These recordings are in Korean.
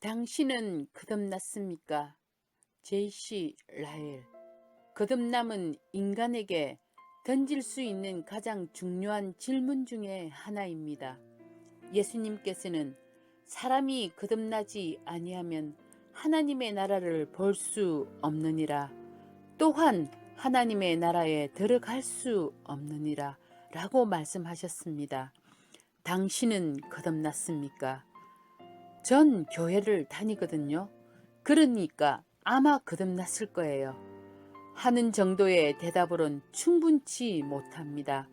당신은 거듭났습니까? 제이씨 라헬. 거듭남은 인간에게 던질 수 있는 가장 중요한 질문 중에 하나입니다. 예수님께서는 사람이 거듭나지 아니하면 하나님의 나라를 볼 수 없느니라, 또한 하나님의 나라에 들어갈 수 없느니라 라고 말씀하셨습니다. 당신은 거듭났습니까? 전 교회를 다니거든요. 그러니까 아마 거듭났을 거예요. 하는 정도의 대답으론 충분치 못합니다.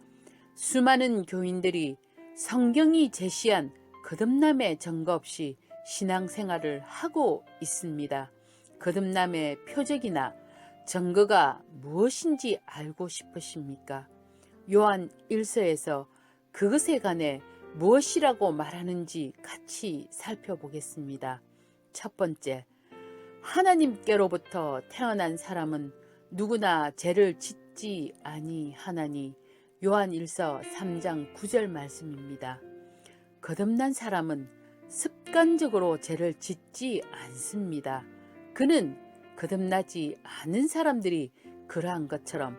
수많은 교인들이 성경이 제시한 거듭남의 증거 없이 신앙생활을 하고 있습니다. 거듭남의 표적이나 증거가 무엇인지 알고 싶으십니까? 요한 1서에서 그것에 관해 무엇이라고 말하는지 같이 살펴보겠습니다. 첫 번째, 하나님께로부터 태어난 사람은 누구나 죄를 짓지 아니하나니, 요한 1서 3장 9절 말씀입니다. 거듭난 사람은 습관적으로 죄를 짓지 않습니다. 그는 거듭나지 않은 사람들이 그러한 것처럼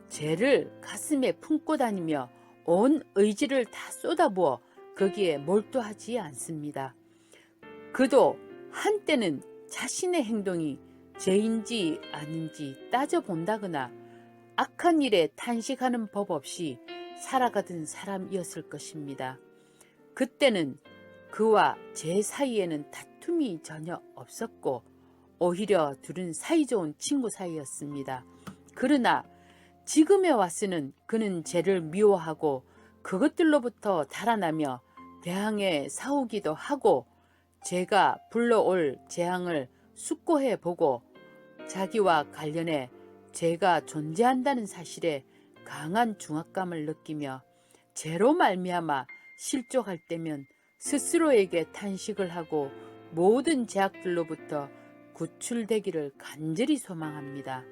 죄를 가슴에 품고 다니며 온 의지를 다 쏟아부어 거기에 몰두하지 않습니다. 그도 한때는 자신의 행동이 죄인지 아닌지 따져본다거나 악한 일에 탄식하는 법 없이 살아가던 사람이었을 것입니다. 그때는 그와 죄 사이에는 다툼이 전혀 없었고 오히려 둘은 사이좋은 친구 사이였습니다. 그러나 지금에 와서는 그는 죄를 미워하고 그것들로부터 달아나며 대항해 싸우기도 하고 죄가 불러올 재앙을 숙고해 보고 자기와 관련해 죄가 존재한다는 사실에 강한 중압감을 느끼며 죄로 말미암아 실족할 때면 스스로에게 탄식을 하고 모든 죄악들로부터 구출되기를 간절히 소망합니다.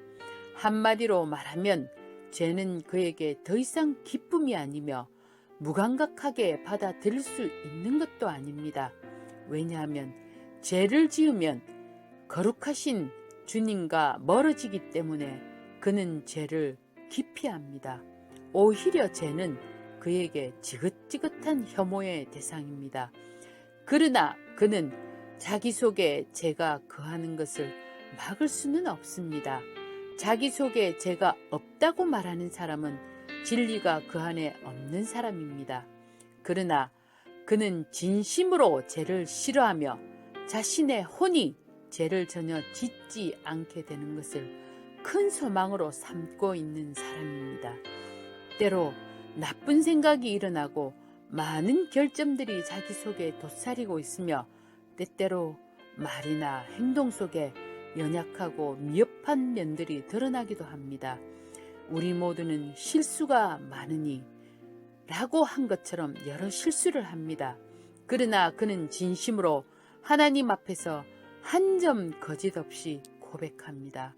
한마디로 말하면 죄는 그에게 더 이상 기쁨이 아니며 무감각하게 받아들일 수 있는 것도 아닙니다. 왜냐하면 죄를 지으면 거룩하신 주님과 멀어지기 때문에 그는 죄를 기피합니다. 오히려 죄는 그에게 지긋지긋한 혐오의 대상입니다. 그러나 그는 자기 속에 죄가 거하는 것을 막을 수는 없습니다. 자기 속에 죄가 없다고 말하는 사람은 진리가 그 안에 없는 사람입니다. 그러나 그는 진심으로 죄를 싫어하며 자신의 혼이 죄를 전혀 짓지 않게 되는 것을 큰 소망으로 삼고 있는 사람입니다. 때로 나쁜 생각이 일어나고 많은 결점들이 자기 속에 도사리고 있으며 때때로 말이나 행동 속에 연약하고 미흡한 면들이 드러나기도 합니다. 우리 모두는 실수가 많으니 라고 한 것처럼 여러 실수를 합니다. 그러나 그는 진심으로 하나님 앞에서 한 점 거짓 없이 고백합니다.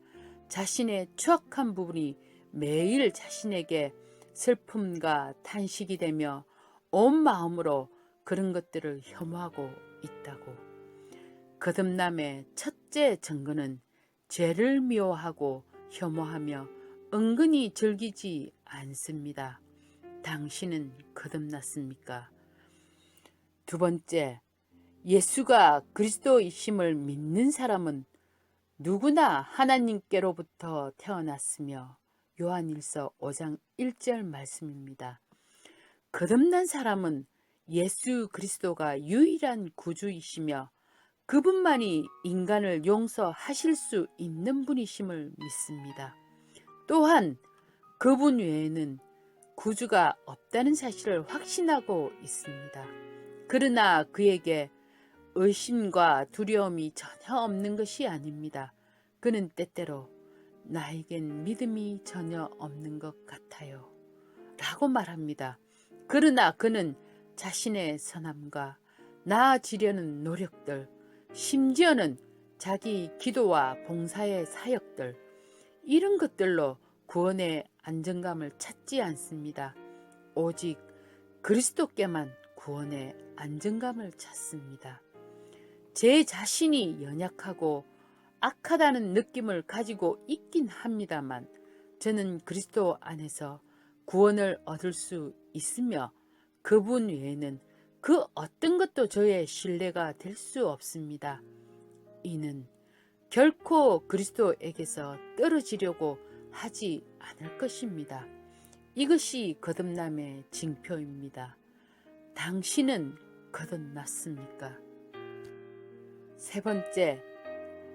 자신의 추악한 부분이 매일 자신에게 슬픔과 탄식이 되며 온 마음으로 그런 것들을 혐오하고 있다고. 거듭남의 첫째 증거는 죄를 미워하고 혐오하며 은근히 즐기지 않습니다. 당신은 거듭났습니까? 두 번째, 예수가 그리스도이심을 믿는 사람은 누구나 하나님께로부터 태어났으며 요한일서 5장 1절 말씀입니다. 거듭난 사람은 예수 그리스도가 유일한 구주이시며 그분만이 인간을 용서하실 수 있는 분이심을 믿습니다. 또한 그분 외에는 구주가 없다는 사실을 확신하고 있습니다. 그러나 그에게 의심과 두려움이 전혀 없는 것이 아닙니다. 그는 때때로 나에겐 믿음이 전혀 없는 것 같아요 라고 말합니다. 그러나 그는 자신의 선함과 나아지려는 노력들, 심지어는 자기 기도와 봉사의 사역들, 이런 것들로 구원의 안정감을 찾지 않습니다. 오직 그리스도께만 구원의 안정감을 찾습니다. 제 자신이 연약하고 악하다는 느낌을 가지고 있긴 합니다만 저는 그리스도 안에서 구원을 얻을 수 있으며 그분 외에는 그 어떤 것도 저의 신뢰가 될 수 없습니다. 이는 결코 그리스도에게서 떨어지려고 하지 않을 것입니다. 이것이 거듭남의 징표입니다. 당신은 거듭났습니까? 세 번째,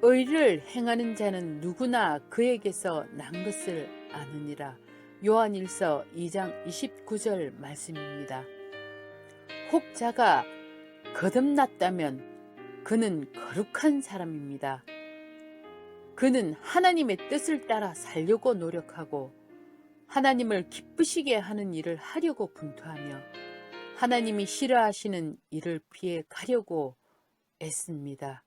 의를 행하는 자는 누구나 그에게서 난 것을 아느니라. 요한일서 2장 29절 말씀입니다. 혹자가 거듭났다면 그는 거룩한 사람입니다. 그는 하나님의 뜻을 따라 살려고 노력하고 하나님을 기쁘시게 하는 일을 하려고 분투하며 하나님이 싫어하시는 일을 피해 가려고 애씁니다.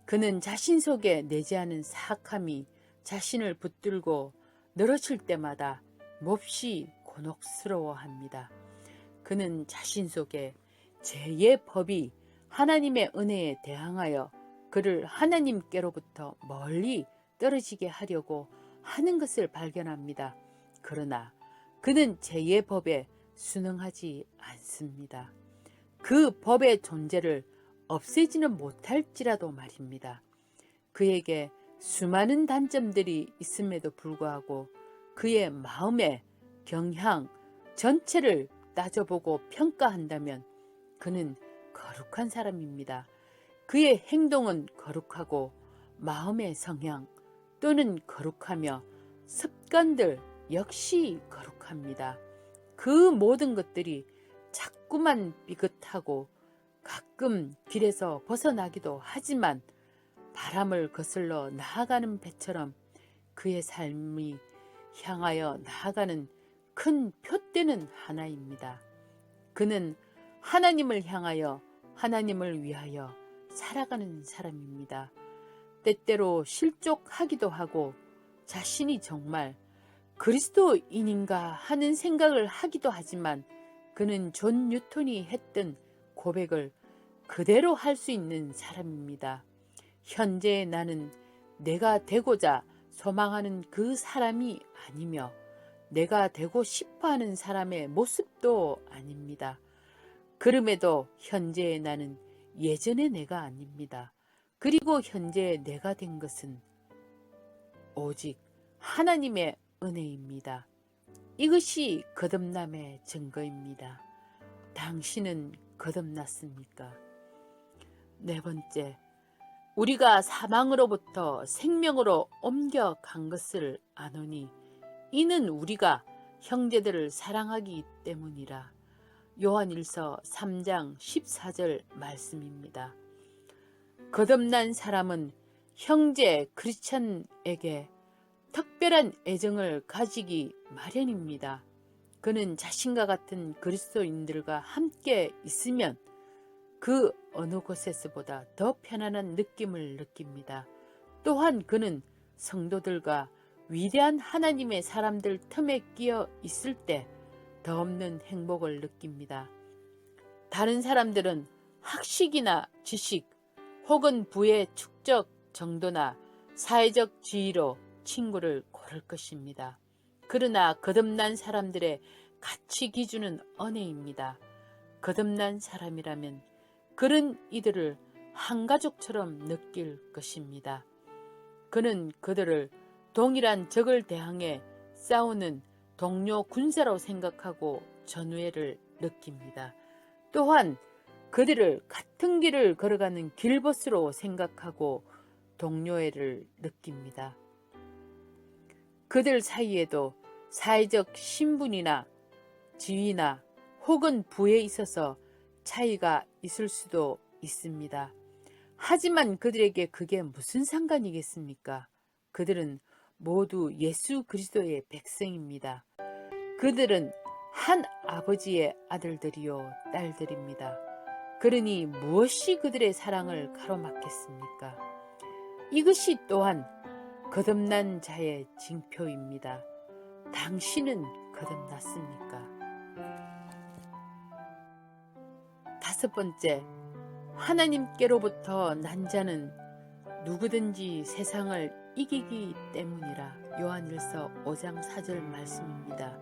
그는 자신 속에 내재하는 사악함이 자신을 붙들고 늘어질 때마다 몹시 곤혹스러워합니다. 그는 자신 속에 죄의 법이 하나님의 은혜에 대항하여 그를 하나님께로부터 멀리 떨어지게 하려고 하는 것을 발견합니다. 그러나 그는 죄의 법에 순응하지 않습니다. 그 법의 존재를 없애지는 못할지라도 말입니다. 그에게 수많은 단점들이 있음에도 불구하고 그의 마음의 경향 전체를 따져보고 평가한다면 그는 거룩한 사람입니다. 그의 행동은 거룩하고 마음의 성향 또는 거룩하며 습관들 역시 거룩합니다. 그 모든 것들이 자꾸만 삐끗하고 가끔 길에서 벗어나기도 하지만 바람을 거슬러 나아가는 배처럼 그의 삶이 향하여 나아가는 큰 표대는 하나입니다. 그는 하나님을 향하여 하나님을 위하여 살아가는 사람입니다. 때때로 실족하기도 하고 자신이 정말 그리스도인인가 하는 생각을 하기도 하지만 그는 존 뉴턴이 했던 고백을 그대로 할 수 있는 사람입니다. 현재 나는 내가 되고자 소망하는 그 사람이 아니며 내가 되고 싶어하는 사람의 모습도 아닙니다. 그럼에도 현재의 나는 예전의 내가 아닙니다. 그리고 현재의 내가 된 것은 오직 하나님의 은혜입니다. 이것이 거듭남의 증거입니다. 당신은 거듭났습니까? 네 번째, 우리가 사망으로부터 생명으로 옮겨간 것을 아노니 이는 우리가 형제들을 사랑하기 때문이라. 요한일서 3장 14절 말씀입니다. 거듭난 사람은 형제 크리스천에게 특별한 애정을 가지기 마련입니다. 그는 자신과 같은 그리스도인들과 함께 있으면 그 어느 곳에서보다 더 편안한 느낌을 느낍니다. 또한 그는 성도들과 위대한 하나님의 사람들 틈에 끼어 있을 때 더없는 행복을 느낍니다. 다른 사람들은 학식이나 지식 혹은 부의 축적 정도나 사회적 지위로 친구를 고를 것입니다. 그러나 거듭난 사람들의 가치 기준은 은혜입니다. 거듭난 사람이라면 그런 이들을 한 가족처럼 느낄 것입니다. 그는 그들을 동일한 적을 대항해 싸우는 동료 군사로 생각하고 전우애를 느낍니다. 또한 그들을 같은 길을 걸어가는 길보스로 생각하고 동료애를 느낍니다. 그들 사이에도 사회적 신분이나 지위나 혹은 부에 있어서 차이가 있을 수도 있습니다. 하지만 그들에게 그게 무슨 상관이겠습니까? 그들은 모두 예수 그리스도의 백성입니다. 그들은 한 아버지의 아들들이요 딸들입니다. 그러니 무엇이 그들의 사랑을 가로막겠습니까? 이것이 또한 거듭난 자의 징표입니다. 당신은 거듭났습니까? 다섯 번째, 하나님께로부터 난 자는 누구든지 세상을 이기기 때문이라. 요한일서 5장 4절 말씀입니다.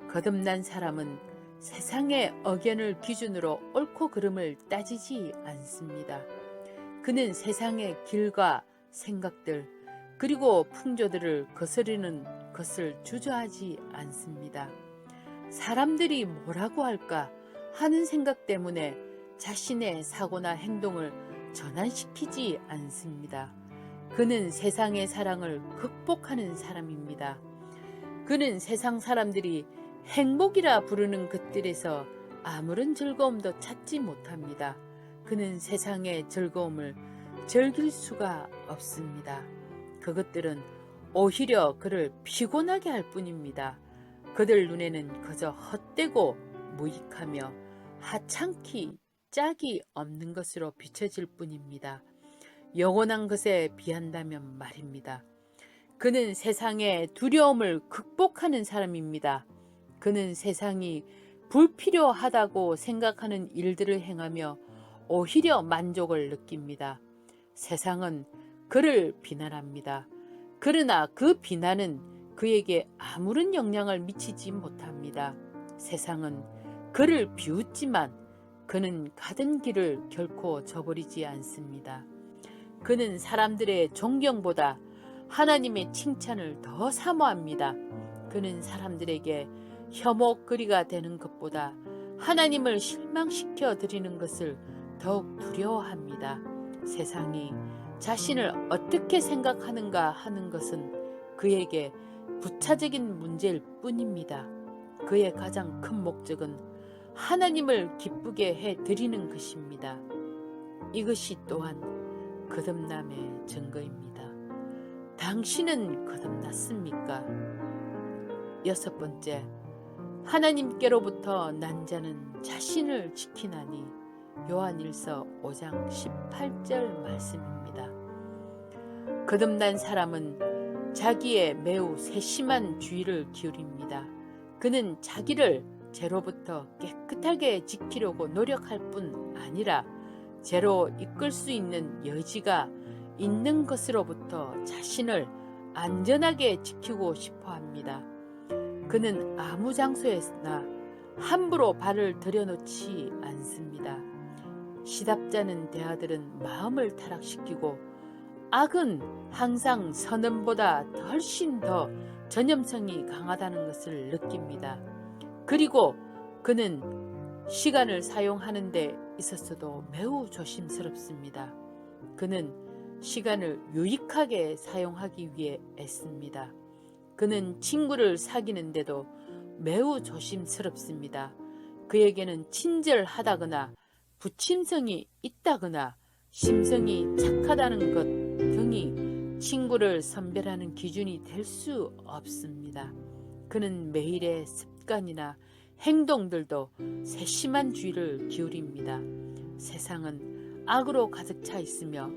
거듭난 사람은 세상의 의견을 기준으로 옳고 그름을 따지지 않습니다. 그는 세상의 길과 생각들 그리고 풍조들을 거스르는 것을 주저하지 않습니다. 사람들이 뭐라고 할까 하는 생각 때문에 자신의 사고나 행동을 전환시키지 않습니다. 그는 세상의 사랑을 극복하는 사람입니다. 그는 세상 사람들이 행복이라 부르는 것들에서 아무런 즐거움도 찾지 못합니다. 그는 세상의 즐거움을 즐길 수가 없습니다. 그것들은 오히려 그를 피곤하게 할 뿐입니다. 그들 눈에는 그저 헛되고 무익하며 하찮기 짝이 없는 것으로 비춰질 뿐입니다. 영원한 것에 비한다면 말입니다. 그는 세상의 두려움을 극복하는 사람입니다. 그는 세상이 불필요하다고 생각하는 일들을 행하며 오히려 만족을 느낍니다. 세상은 그를 비난합니다. 그러나 그 비난은 그에게 아무런 영향을 미치지 못합니다. 세상은 그를 비웃지만 그는 가던 길을 결코 저버리지 않습니다. 그는 사람들의 존경보다 하나님의 칭찬을 더 사모합니다. 그는 사람들에게 혐오거리가 되는 것보다 하나님을 실망시켜 드리는 것을 더욱 두려워합니다. 세상이 자신을 어떻게 생각하는가 하는 것은 그에게 부차적인 문제일 뿐입니다. 그의 가장 큰 목적은 하나님을 기쁘게 해 드리는 것입니다. 이것이 또한 거듭남의 증거입니다. 당신은 거듭났습니까? 6번째, 하나님께로부터 난 자는 자신을 지키나니. 요한일서 5장 18절 말씀입니다. 거듭난 사람은 자기의 매우 세심한 주의를 기울입니다. 그는 자기를 죄로부터 깨끗하게 지키려고 노력할 뿐 아니라 죄로 이끌 수 있는 여지가 있는 것으로부터 자신을 안전하게 지키고 싶어 합니다. 그는 아무 장소에나 함부로 발을 들여놓지 않습니다. 시답잖은 대아들은 마음을 타락시키고 악은 항상 선음보다 훨씬 더 전염성이 강하다는 것을 느낍니다. 그리고 그는 시간을 사용하는 데 있어서도 매우 조심스럽습니다. 그는 시간을 유익하게 사용하기 위해 애씁니다. 그는 친구를 사귀는데도 매우 조심스럽습니다. 그에게는 친절하다거나 부침성이 있다거나 심성이 착하다는 것 등이 친구를 선별하는 기준이 될 수 없습니다. 그는 매일의 습관이나 행동들도 세심한 주의를 기울입니다. 세상은 악으로 가득 차 있으며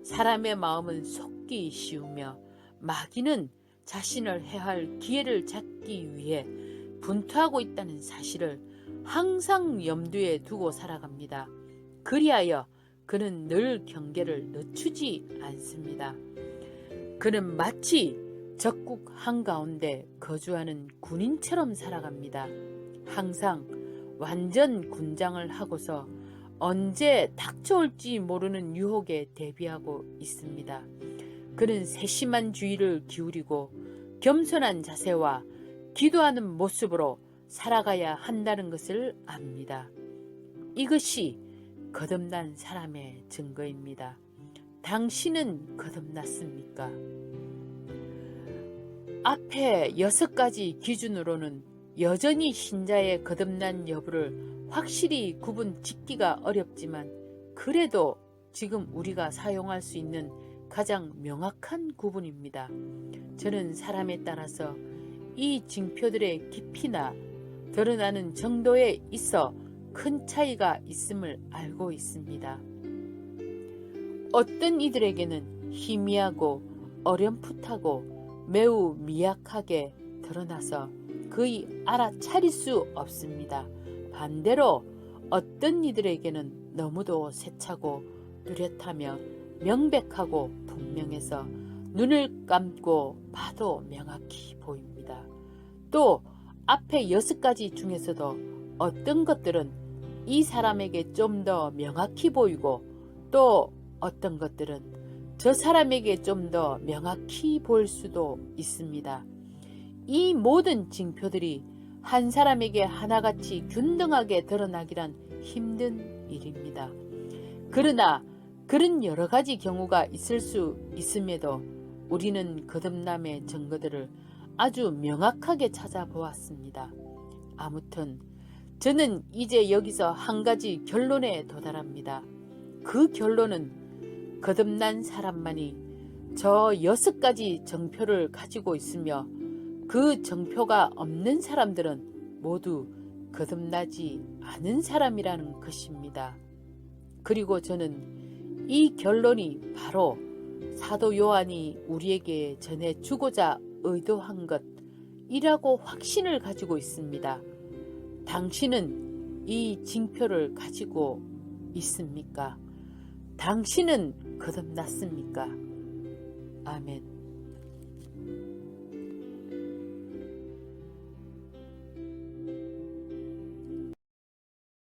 사람의 마음은 속기 쉬우며 마귀는 자신을 해할 기회를 잡기 위해 분투하고 있다는 사실을 항상 염두에 두고 살아갑니다. 그리하여 그는 늘 경계를 늦추지 않습니다. 그는 마치 적국 한가운데 거주하는 군인처럼 살아갑니다. 항상 완전 군장을 하고서 언제 닥쳐올지 모르는 유혹에 대비하고 있습니다. 그는 세심한 주의를 기울이고 겸손한 자세와 기도하는 모습으로 살아가야 한다는 것을 압니다. 이것이 거듭난 사람의 증거입니다. 당신은 거듭났습니까? 앞에 6가지 기준으로는 여전히 신자의 거듭난 여부를 확실히 구분 짓기가 어렵지만 그래도 지금 우리가 사용할 수 있는 가장 명확한 구분입니다. 저는 사람에 따라서 이 징표들의 깊이나 드러나는 정도에 있어 큰 차이가 있음을 알고 있습니다. 어떤 이들에게는 희미하고 어렴풋하고 매우 미약하게 드러나서 거의 알아차릴 수 없습니다. 반대로 어떤 이들에게는 너무도 세차고 뚜렷하며 명백하고 분명해서 눈을 감고 봐도 명확히 보입니다. 또 앞에 6가지 중에서도 어떤 것들은 이 사람에게 좀 더 명확히 보이고 또 어떤 것들은 저 사람에게 좀 더 명확히 보일 수도 있습니다. 이 모든 징표들이 한 사람에게 하나같이 균등하게 드러나기란 힘든 일입니다. 그러나 그런 여러 가지 경우가 있을 수 있음에도 우리는 거듭남의 증거들을 아주 명확하게 찾아보았습니다. 아무튼 저는 이제 여기서 한 가지 결론에 도달합니다. 그 결론은 거듭난 사람만이 저 6가지 정표를 가지고 있으며 그 정표가 없는 사람들은 모두 거듭나지 않은 사람이라는 것입니다. 그리고 저는 이 결론이 바로 사도 요한이 우리에게 전해주고자 의도한 것이라고 확신을 가지고 있습니다. 당신은 이 징표를 가지고 있습니까? 당신은 거듭났습니까? 아멘.